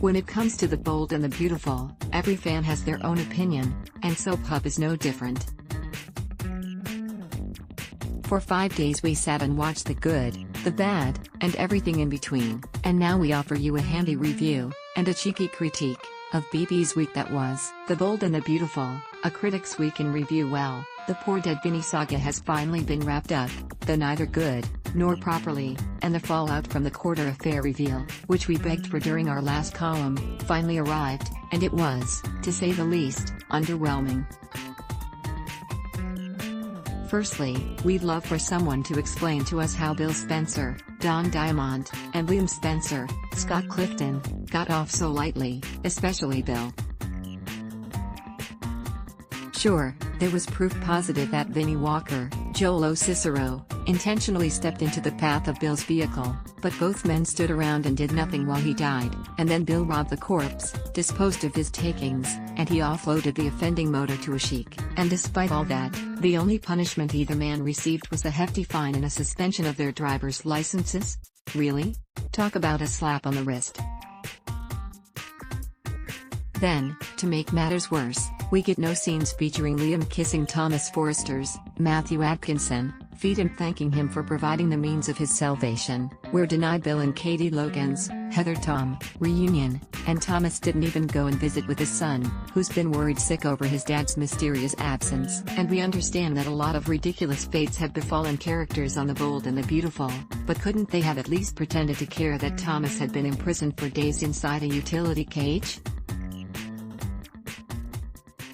When it comes to the bold and the beautiful, every fan has their own opinion, and Soap Hub is no different. For 5 days we sat and watched the good, the bad, and everything in between, and now we offer you a handy review, and a cheeky critique, of BB's week that was. The Bold and the Beautiful, a critic's week in review. Well, the Poor Dead Vinny saga has finally been wrapped up, though neither good, nor properly, and the fallout from the Quarter Affair reveal, which we begged for during our last column, finally arrived, and it was, to say the least, underwhelming. Firstly, we'd love for someone to explain to us how Bill Spencer, Don Diamond, and Liam Spencer, Scott Clifton, got off so lightly, especially Bill. Sure, there was proof positive that Vinnie Walker, Joel Cicero, intentionally stepped into the path of Bill's vehicle, but both men stood around and did nothing while he died, and then Bill robbed the corpse, disposed of his takings, and he offloaded the offending motor to a sheik. And despite all that, the only punishment either man received was a hefty fine and a suspension of their driver's licenses? Really? Talk about a slap on the wrist. Then, to make matters worse, we get no scenes featuring Liam kissing Thomas Forrester's, Matthew Atkinson, feet and thanking him for providing the means of his salvation. We're denied Bill and Katie Logan's, Heather Tom, reunion, and Thomas didn't even go and visit with his son, who's been worried sick over his dad's mysterious absence. And we understand that a lot of ridiculous fates have befallen characters on The Bold and the Beautiful, but couldn't they have at least pretended to care that Thomas had been imprisoned for days inside a utility cage?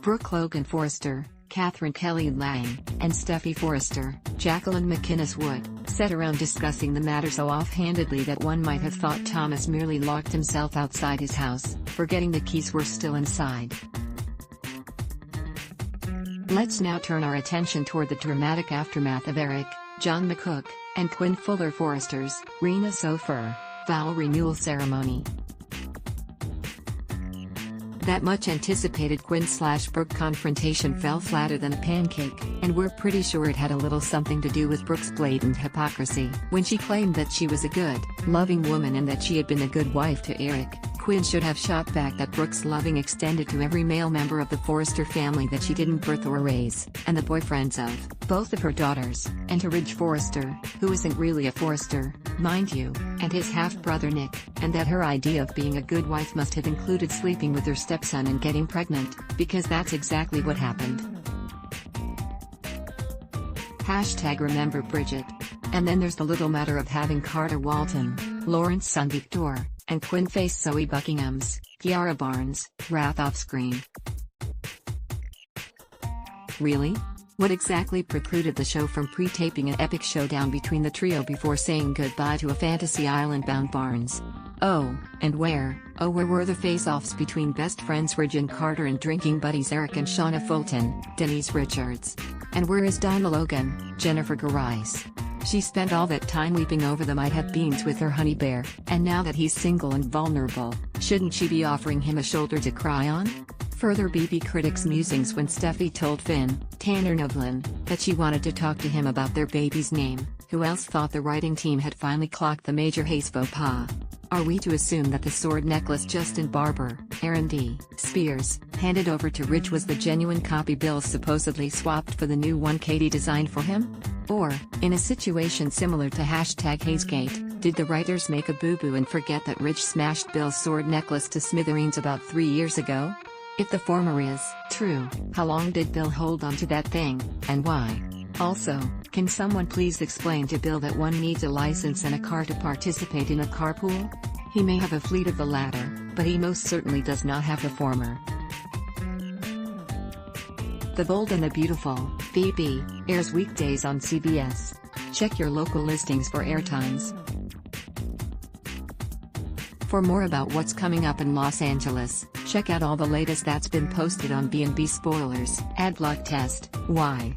Brooke Logan Forrester, Catherine Kelly Lang, and Steffi Forrester, Jacqueline McInnes Wood, sat around discussing the matter so offhandedly that one might have thought Thomas merely locked himself outside his house, forgetting the keys were still inside. Let's now turn our attention toward the dramatic aftermath of Eric, John McCook, and Quinn Fuller Forrester's Rena Sofer vow renewal ceremony. That much-anticipated Quinn/Brooke confrontation fell flatter than a pancake, and we're pretty sure it had a little something to do with Brooke's blatant hypocrisy. When she claimed that she was a good, loving woman and that she had been a good wife to Eric, Quinn should have shot back that Brooke's loving extended to every male member of the Forrester family that she didn't birth or raise, and the boyfriends of both of her daughters, and to Ridge Forrester, who isn't really a Forrester, mind you, and his half-brother Nick, and that her idea of being a good wife must have included sleeping with her stepson and getting pregnant, because that's exactly what happened. #remember Bridget. And then there's the little matter of having Carter Walton, Lawrence son Victor, and Quinn face Zoe Buckingham's, Kiara Barnes, wrath off-screen. Really? What exactly precluded the show from pre-taping an epic showdown between the trio before saying goodbye to a fantasy island-bound Barnes? Oh, and where were the face-offs between best friends Ridge and Carter and drinking buddies Eric and Shauna Fulton, Denise Richards? And where is Donna Logan, Jennifer Garais? She spent all that time weeping over the might-have-beens with her honey bear, and now that he's single and vulnerable, shouldn't she be offering him a shoulder to cry on? Further BB critics' musings when Steffi told Finn, Tanner Novlin, that she wanted to talk to him about their baby's name. Who else thought the writing team had finally clocked the major haze faux pas? Are we to assume that the sword necklace Justin Barber, Aaron D. Spears, handed over to Ridge was the genuine copy Bill supposedly swapped for the new one Katie designed for him? Or, in a situation similar to #Hazegate, did the writers make a boo-boo and forget that Ridge smashed Bill's sword necklace to smithereens about 3 years ago? If the former is true, how long did Bill hold onto that thing, and why? Also, can someone please explain to Bill that one needs a license and a car to participate in a carpool? He may have a fleet of the latter, but he most certainly does not have the former. The Bold and the Beautiful, BB, airs weekdays on CBS. Check your local listings for airtimes. For more about what's coming up in Los Angeles, check out all the latest that's been posted on B&B Spoilers. Adblock Test, why?